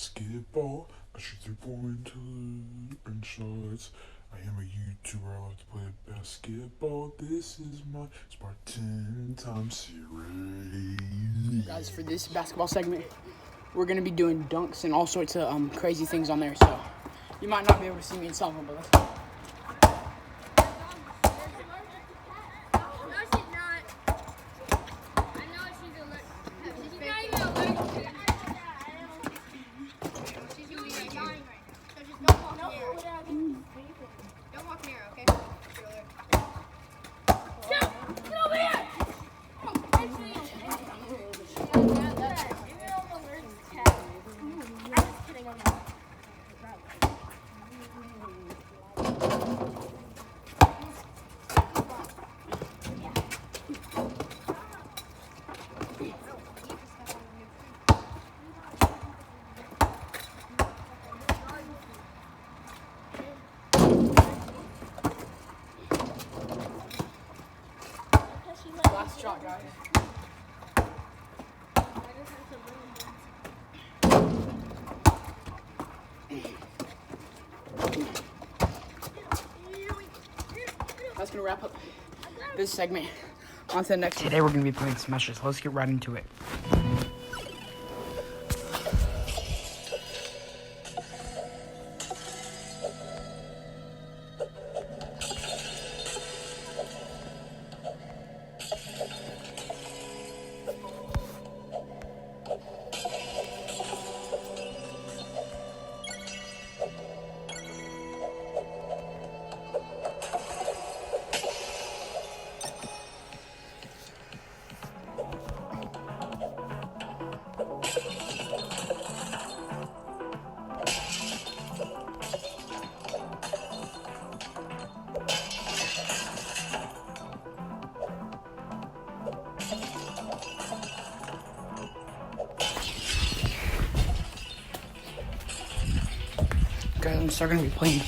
basketball. I shoot 3-point and shots. I am a YouTuber. I love to play basketball. This is my Spartan time series. Guys, for this basketball segment, we're going to be doing dunks and all sorts of crazy things on there. So you might not be able to see me in some of them, but let's go. Don't walk near, okay? Last shot, guys. That's gonna wrap up this segment. On to the next one. Today we're gonna be playing Smashes. Let's get right into it. Guys, I'm still gonna be playing.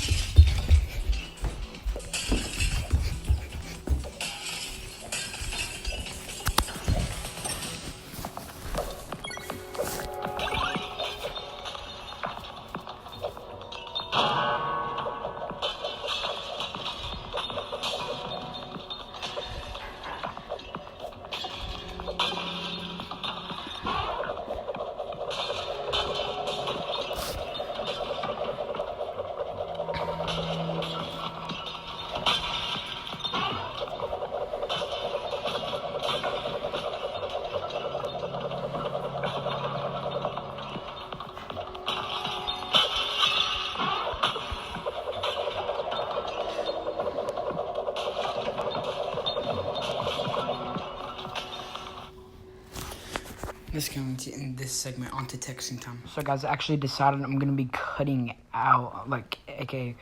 This is going to end this segment onto texting time. So guys, I actually decided I'm gonna be cutting out, aka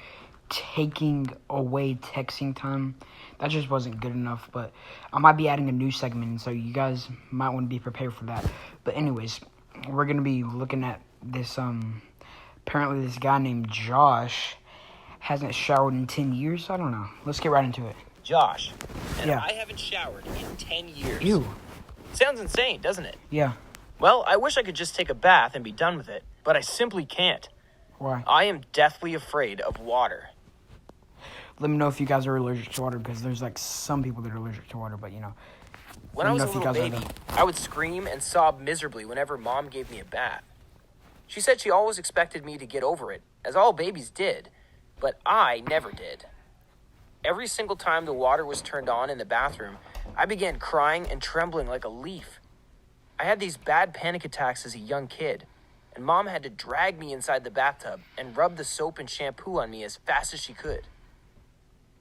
taking away texting time. That just wasn't good enough, but I might be adding a new segment, so you guys might want to be prepared for that. But anyways, we're gonna be looking at this. Apparently this guy named Josh hasn't showered in 10 years. I don't know. Let's get right into it. Josh, and Yeah. I haven't showered in 10 years. Ew. Sounds insane, doesn't it? Yeah. Well, I wish I could just take a bath and be done with it, but I simply can't. Why? I am deathly afraid of water. Let me know if you guys are allergic to water, because there's some people that are allergic to water, but When I was a Let me know little if you guys baby, I would scream and sob miserably whenever Mom gave me a bath. She said she always expected me to get over it, as all babies did, but I never did. Every single time the water was turned on in the bathroom, I began crying and trembling like a leaf. I had these bad panic attacks as a young kid, and Mom had to drag me inside the bathtub and rub the soap and shampoo on me as fast as she could.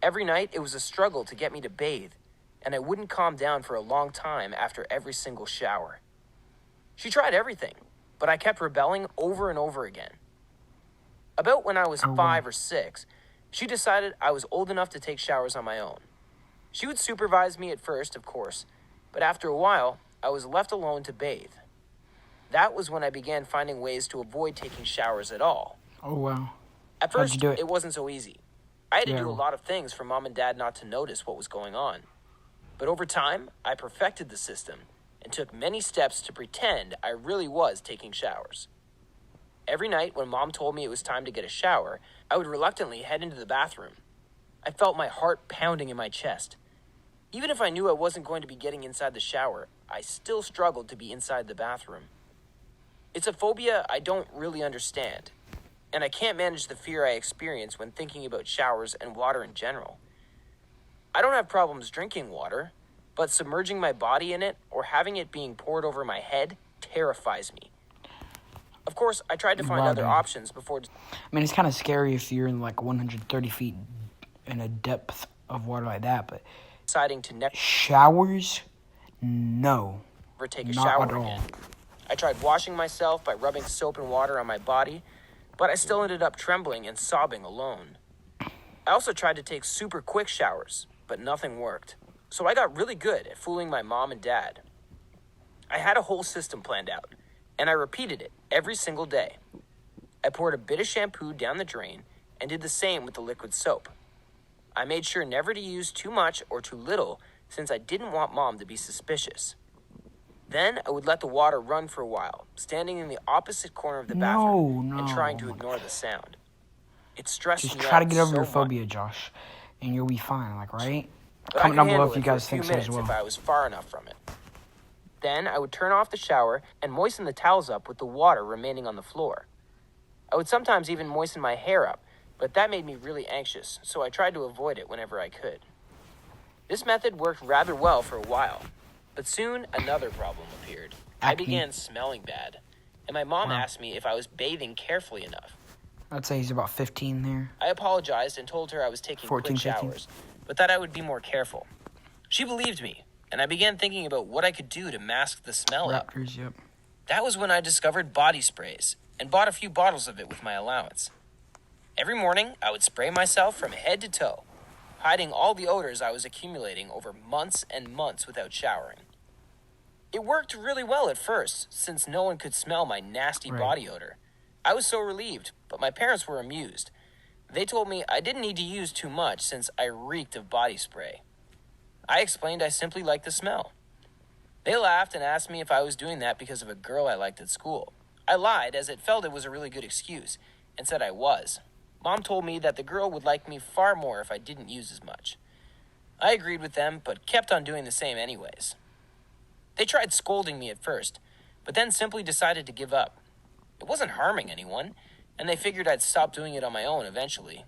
Every night, it was a struggle to get me to bathe, and I wouldn't calm down for a long time after every single shower. She tried everything, but I kept rebelling over and over again. About when I was 5 or 6, she decided I was old enough to take showers on my own. She would supervise me at first, of course, but after a while, I was left alone to bathe. That was when I began finding ways to avoid taking showers at all. Oh, wow. At How'd you first, do it? it wasn't so easy. I had to Yeah. do a lot of things for Mom and Dad not to notice what was going on. But over time, I perfected the system and took many steps to pretend I really was taking showers. Every night when Mom told me it was time to get a shower, I would reluctantly head into the bathroom. I felt my heart pounding in my chest. Even if I knew I wasn't going to be getting inside the shower, I still struggled to be inside the bathroom. It's a phobia I don't really understand, and I can't manage the fear I experience when thinking about showers and water in general. I don't have problems drinking water, but submerging my body in it or having it being poured over my head terrifies me. Of course, I tried to find other options before... I mean, it's kind of scary if you're in like 130 feet in a depth of water like that, but deciding to never showers, no, take a not shower at all. again. I tried washing myself by rubbing soap and water on my body, but I still ended up trembling and sobbing alone. I also tried to take super quick showers, but nothing worked. So I got really good at fooling my mom and dad. I had a whole system planned out, and I repeated it every single day. I poured a bit of shampoo down the drain and did the same with the liquid soap. I made sure never to use too much or too little since I didn't want Mom to be suspicious. Then I would let the water run for a while, standing in the opposite corner of the bathroom and trying to ignore the sound. It stressed me out. Just try to get over so your much. phobia, Josh, and you'll be fine, like, right? But Comment I down could below handle if you it for a guys few think so as minutes well. if I was far enough from it. Then I would turn off the shower and moisten the towels up with the water remaining on the floor. I would sometimes even moisten my hair up, but that made me really anxious, so I tried to avoid it whenever I could. This method worked rather well for a while, but soon another problem appeared. I began smelling bad, and my mom asked me if I was bathing carefully enough. I'd say he's about 15 there. I apologized and told her I was taking 14, quick 15. showers, but that I would be more careful. She believed me, and I began thinking about what I could do to mask the smell up. Raptors, yep. That was when I discovered body sprays and bought a few bottles of it with my allowance. Every morning, I would spray myself from head to toe, hiding all the odors I was accumulating over months and months without showering. It worked really well at first, since no one could smell my nasty body odor. I was so relieved, but my parents were amused. They told me I didn't need to use too much since I reeked of body spray. I explained I simply liked the smell. They laughed and asked me if I was doing that because of a girl I liked at school. I lied, as it felt it was a really good excuse, and said I was. Mom told me that the girl would like me far more if I didn't use as much. I agreed with them, but kept on doing the same anyways. They tried scolding me at first, but then simply decided to give up. It wasn't harming anyone, and they figured I'd stop doing it on my own eventually.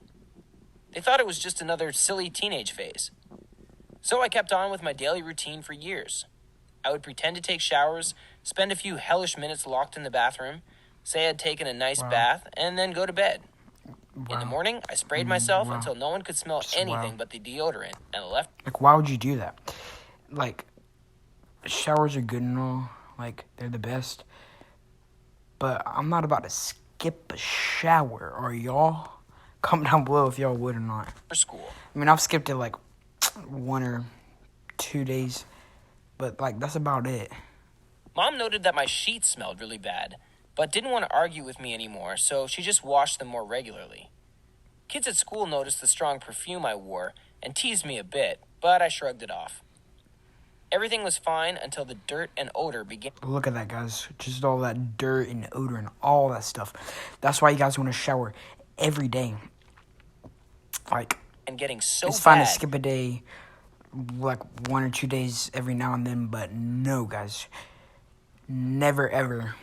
They thought it was just another silly teenage phase. So I kept on with my daily routine for years. I would pretend to take showers, spend a few hellish minutes locked in the bathroom, say I'd taken a nice bath, and then go to bed. In the morning, I sprayed myself until no one could smell anything but the deodorant, and left. Like, why would you do that? Like, showers are good and all. Like, they're the best. But I'm not about to skip a shower, are y'all? Comment down below if y'all would or not. For school. I mean, I've skipped it like 1 or 2 days. But, like, that's about it. Mom noted that my sheets smelled really bad, but didn't want to argue with me anymore, so she just washed them more regularly. Kids at school noticed the strong perfume I wore and teased me a bit, but I shrugged it off. Everything was fine until the dirt and odor began. Look at that, guys. Just all that dirt and odor and all that stuff. That's why you guys want to shower every day. Like, and getting so it's fine bad. to skip a day, like 1 or 2 days every now and then, but no, guys. Never, ever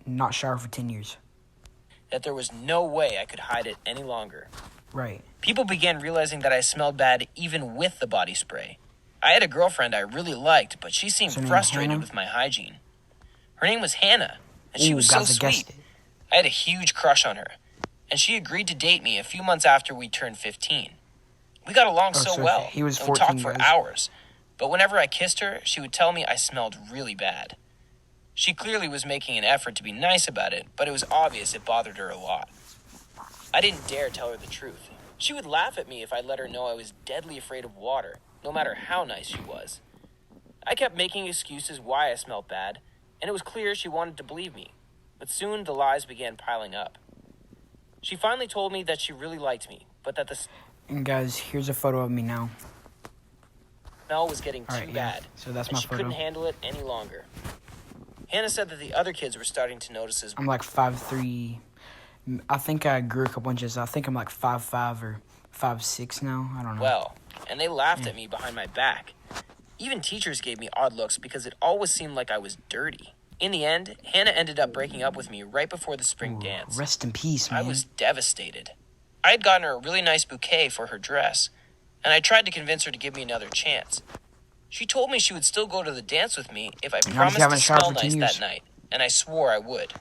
not shower for 10 years. That there was no way I could hide it any longer. Right. People began realizing that I smelled bad even with the body spray. I had a girlfriend I really liked, but she seemed frustrated with my hygiene. Her name was Hannah, and she was so sweet. I had a huge crush on her, and she agreed to date me a few months after we turned 15. We got along so well, he was and we 14, talked for guys. hours, but whenever I kissed her, she would tell me I smelled really bad. She clearly was making an effort to be nice about it, but it was obvious it bothered her a lot. I didn't dare tell her the truth. She would laugh at me if I let her know I was deadly afraid of water, no matter how nice she was. I kept making excuses why I smelled bad, and it was clear she wanted to believe me, but soon the lies began piling up. She finally told me that she really liked me, but that the And guys, here's a photo of me now. smell was getting too Alright, bad, so that's and my she photo. couldn't handle it any longer. Hannah said that the other kids were starting to notice as I'm like 5'3". I think I grew a couple inches. I think I'm like 5'5" or 5'6" now. I don't know. well, and they laughed at me behind my back. Even teachers gave me odd looks because it always seemed like I was dirty. In the end, Hannah ended up breaking up with me right before the spring dance. Rest in peace, man. I was devastated. I had gotten her a really nice bouquet for her dress, and I tried to convince her to give me another chance. She told me she would still go to the dance with me if I promised to smell nice that night, and I swore I would.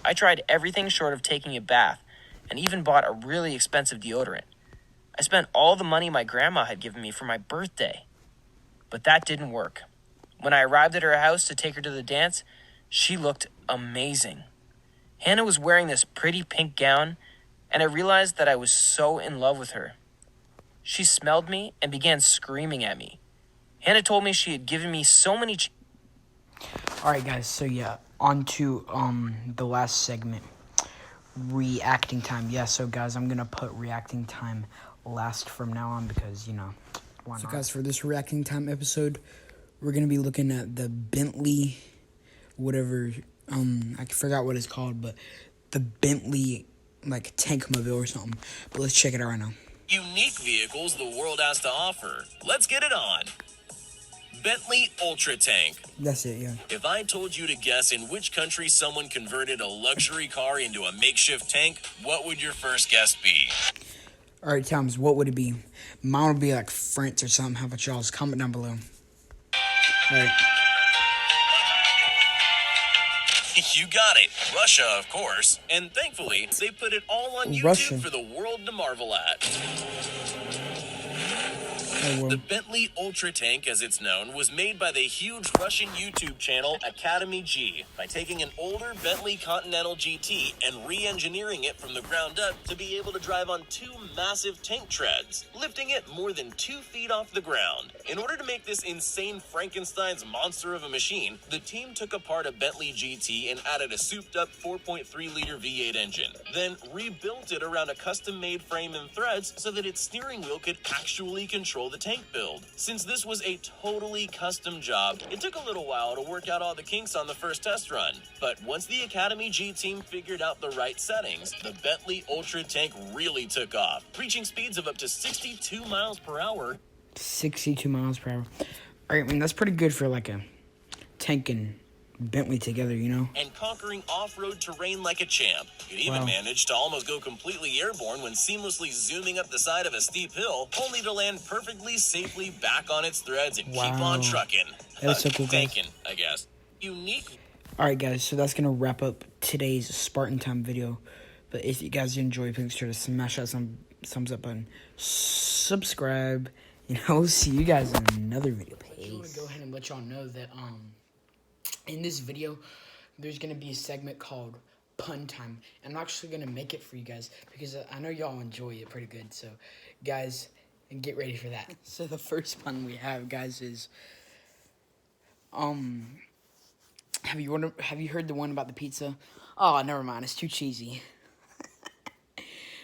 I tried everything short of taking a bath, and even bought a really expensive deodorant. I spent all the money my grandma had given me for my birthday. But that didn't work. When I arrived at her house to take her to the dance, she looked amazing. Hannah was wearing this pretty pink gown, and I realized that I was so in love with her. She smelled me and began screaming at me. Hannah told me she had given me so many... Alright, guys, so yeah, on to the last segment, reacting time. Yeah, so guys, I'm gonna put reacting time last from now on because, you know, why not? So guys, for this reacting time episode, we're gonna be looking at the Bentley, whatever, I forgot what it's called, but the Bentley, like, tank mobile or something. But let's check it out right now. Unique vehicles the world has to offer. Let's get it on. Bentley Ultra Tank. That's it, yeah. If I told you to guess in which country someone converted a luxury car into a makeshift tank, what would your first guess be? Alright, Thomas, what would it be? Mine would be like France or something. How about y'all's? Comment down below. Alright. You got it. Russia, of course. And thankfully, they put it all on YouTube Russia. for the world to marvel at. Oh, well. The Bentley Ultra Tank, as it's known, was made by the huge Russian YouTube channel Academy G by taking an older Bentley Continental GT and re-engineering it from the ground up to be able to drive on two massive tank treads, lifting it more than 2 feet off the ground. In order to make this insane Frankenstein's monster of a machine, the team took apart a Bentley GT and added a souped-up 4.3-liter V8 engine, then rebuilt it around a custom-made frame and threads so that its steering wheel could actually control the tank build. Since this was a totally custom job, it took a little while to work out all the kinks on the first test run. But once the Academy G team figured out the right settings, the Bentley Ultra Tank really took off, reaching speeds of up to 62 miles per hour. 62 miles per hour. Alright, I mean, that's pretty good for like a tank and Bentley together, you know? And conquering off-road terrain like a champ. It even Wow. managed to almost go completely airborne when seamlessly zooming up the side of a steep hill, only to land perfectly safely back on its threads and keep Wow. on trucking. That's so cool, guys. Tanking, I guess. Unique. Alright, guys, so that's gonna wrap up today's Spartan Time video. But if you guys enjoyed, please make sure to smash that thumbs up button, subscribe, and I will see you guys in another video. I want to go ahead and let y'all know that in this video, there's gonna be a segment called Pun Time, and I'm actually gonna make it for you guys because I know y'all enjoy it pretty good. So, guys, and get ready for that. So the first pun we have, guys, is have you heard the one about the pizza? Oh, never mind, it's too cheesy.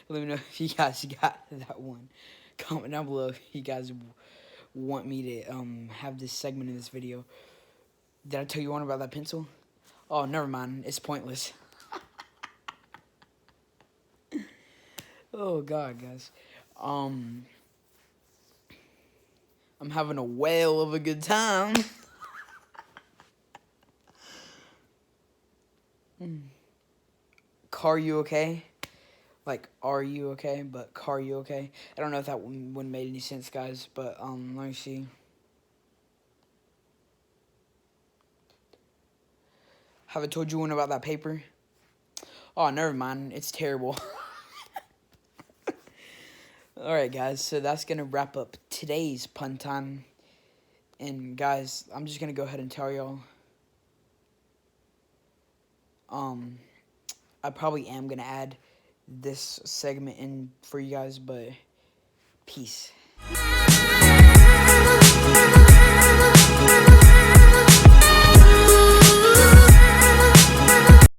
Let me know if you guys got that one. Comment down below if you guys want me to have this segment in this video. Did I tell you one about that pencil? Oh, never mind. It's pointless. Oh, God, guys. I'm having a whale of a good time. Car, you okay? Like, are you okay? But car, you okay? I don't know if that one made any sense, guys. But, let me see. Have I told you one about that paper? Oh, never mind. It's terrible. Alright, guys. So that's going to wrap up today's Pun Time. And, guys, I'm just going to go ahead and tell y'all. I probably am going to add this segment in for you guys, but peace.